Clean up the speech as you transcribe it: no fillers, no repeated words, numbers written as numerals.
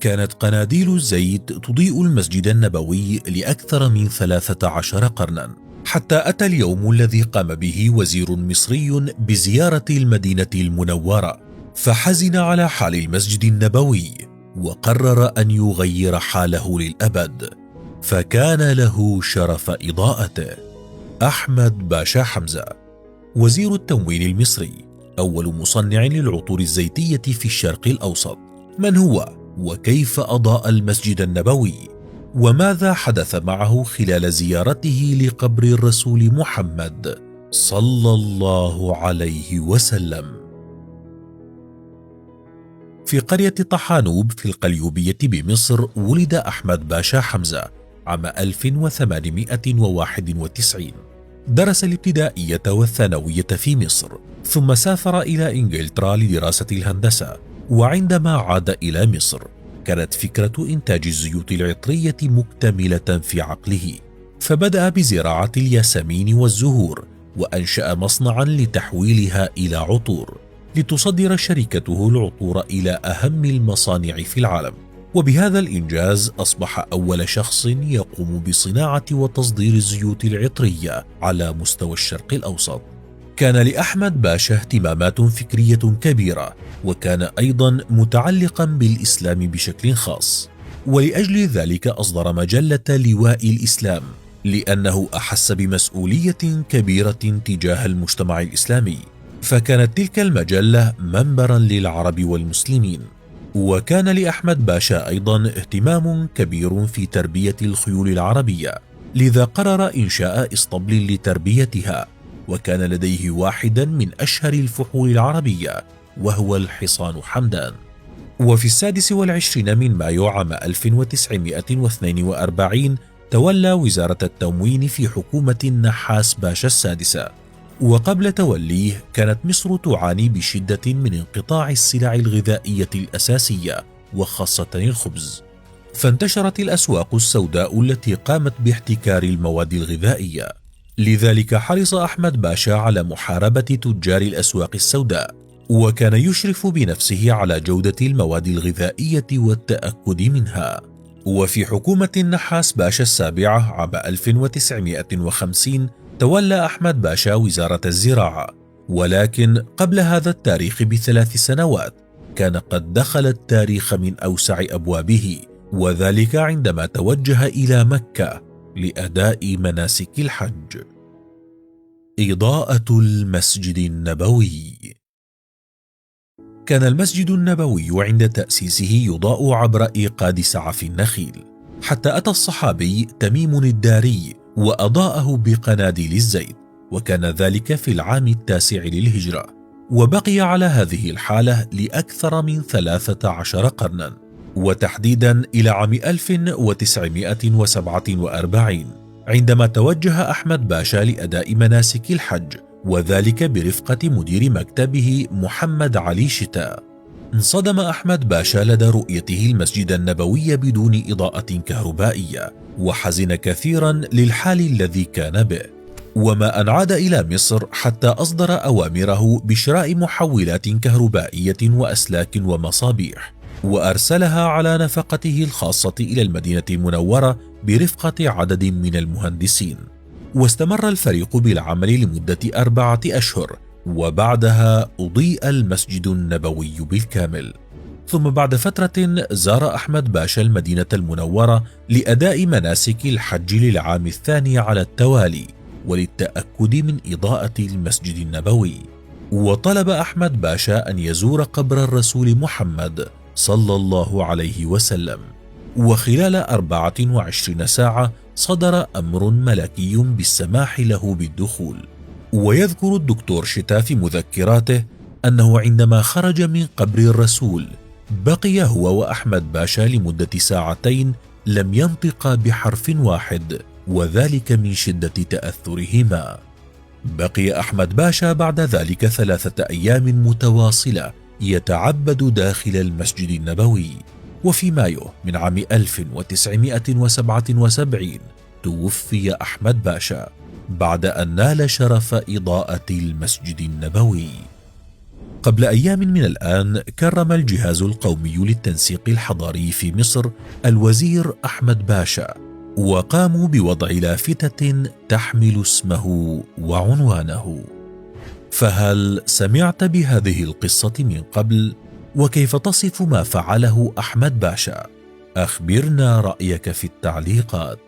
كانت قناديل الزيت تضيء المسجد النبوي لأكثر من 13 قرنا، حتى أتى اليوم الذي قام به وزير مصري بزيارة المدينة المنورة، فحزن على حال المسجد النبوي وقرر أن يغير حاله للأبد، فكان له شرف إضاءته. أحمد باشا حمزة، وزير التموين المصري، أول مصنع للعطور الزيتية في الشرق الأوسط. من هو وكيف أضاء المسجد النبوي؟ وماذا حدث معه خلال زيارته لقبر الرسول محمد صلى الله عليه وسلم؟ في قرية طحانوب في القليوبية بمصر ولد أحمد باشا حمزة عام 1891. درس الابتدائية والثانوية في مصر، ثم سافر إلى إنجلترا لدراسة الهندسة. وعندما عاد إلى مصر كانت فكرة إنتاج الزيوت العطرية مكتملة في عقله، فبدأ بزراعة الياسمين والزهور، وأنشأ مصنعا لتحويلها إلى عطور، لتصدر شركته العطور إلى أهم المصانع في العالم. وبهذا الإنجاز أصبح أول شخص يقوم بصناعة وتصدير الزيوت العطرية على مستوى الشرق الأوسط. كان لأحمد باشا اهتمامات فكرية كبيرة، وكان أيضا متعلقا بالإسلام بشكل خاص، ولأجل ذلك أصدر مجلة لواء الإسلام، لأنه أحس بمسؤولية كبيرة تجاه المجتمع الإسلامي، فكانت تلك المجلة منبرا للعرب والمسلمين. وكان لأحمد باشا أيضا اهتمام كبير في تربية الخيول العربية، لذا قرر إنشاء اسطبل لتربيتها، وكان لديه واحدا من أشهر الفحول العربية وهو الحصان حمدان. وفي 26 من مايو عام 1942 تولى وزارة التموين في حكومة النحاس باشا السادسة. وقبل توليه كانت مصر تعاني بشدة من انقطاع السلع الغذائية الأساسية، وخاصة الخبز، فانتشرت الأسواق السوداء التي قامت باحتكار المواد الغذائية. لذلك حرص أحمد باشا على محاربة تجار الأسواق السوداء، وكان يشرف بنفسه على جودة المواد الغذائية والتأكد منها. وفي حكومة النحاس باشا السابعة عام 1950 تولى أحمد باشا وزارة الزراعة، ولكن قبل هذا التاريخ ب3 سنوات كان قد دخل التاريخ من أوسع أبوابه، وذلك عندما توجه إلى مكة لأداء مناسك الحج. إضاءة المسجد النبوي. كان المسجد النبوي عند تأسيسه يضاء عبر إيقاد سعف النخيل، حتى أتى الصحابي تميم الداري وأضاءه بقناديل الزيت، وكان ذلك في العام 9 للهجرة، وبقي على هذه الحالة لأكثر من 13 قرنا، وتحديدا إلى عام 1947 عندما توجه أحمد باشا لأداء مناسك الحج، وذلك برفقة مدير مكتبه محمد علي شتاء. انصدم أحمد باشا لدى رؤيته المسجد النبوي بدون إضاءة كهربائية، وحزن كثيرا للحال الذي كان به، وما أن عاد إلى مصر حتى أصدر أوامره بشراء محولات كهربائية وأسلاك ومصابيح، وأرسلها على نفقته الخاصة إلى المدينة المنورة برفقة عدد من المهندسين. واستمر الفريق بالعمل لمدة 4 أشهر، وبعدها أضيء المسجد النبوي بالكامل. ثم بعد فترة زار أحمد باشا المدينة المنورة لأداء مناسك الحج للعام الثاني على التوالي، وللتأكد من إضاءة المسجد النبوي. وطلب أحمد باشا أن يزور قبر الرسول محمد صلى الله عليه وسلم، وخلال 24 ساعة صدر أمر ملكي بالسماح له بالدخول. ويذكر الدكتور شتاء في مذكراته أنه عندما خرج من قبر الرسول بقي هو وأحمد باشا لمدة 2 ساعتين لم ينطقا بحرف واحد، وذلك من شدة تأثرهما. بقي أحمد باشا بعد ذلك 3 أيام متواصلة يتعبد داخل المسجد النبوي. وفي مايو من عام 1977 توفي أحمد باشا بعد أن نال شرف إضاءة المسجد النبوي. قبل أيام من الآن كرم الجهاز القومي للتنسيق الحضاري في مصر الوزير أحمد باشا، وقاموا بوضع لافتة تحمل اسمه وعنوانه. فهل سمعت بهذه القصة من قبل؟ وكيف تصف ما فعله أحمد باشا؟ أخبرنا رأيك في التعليقات.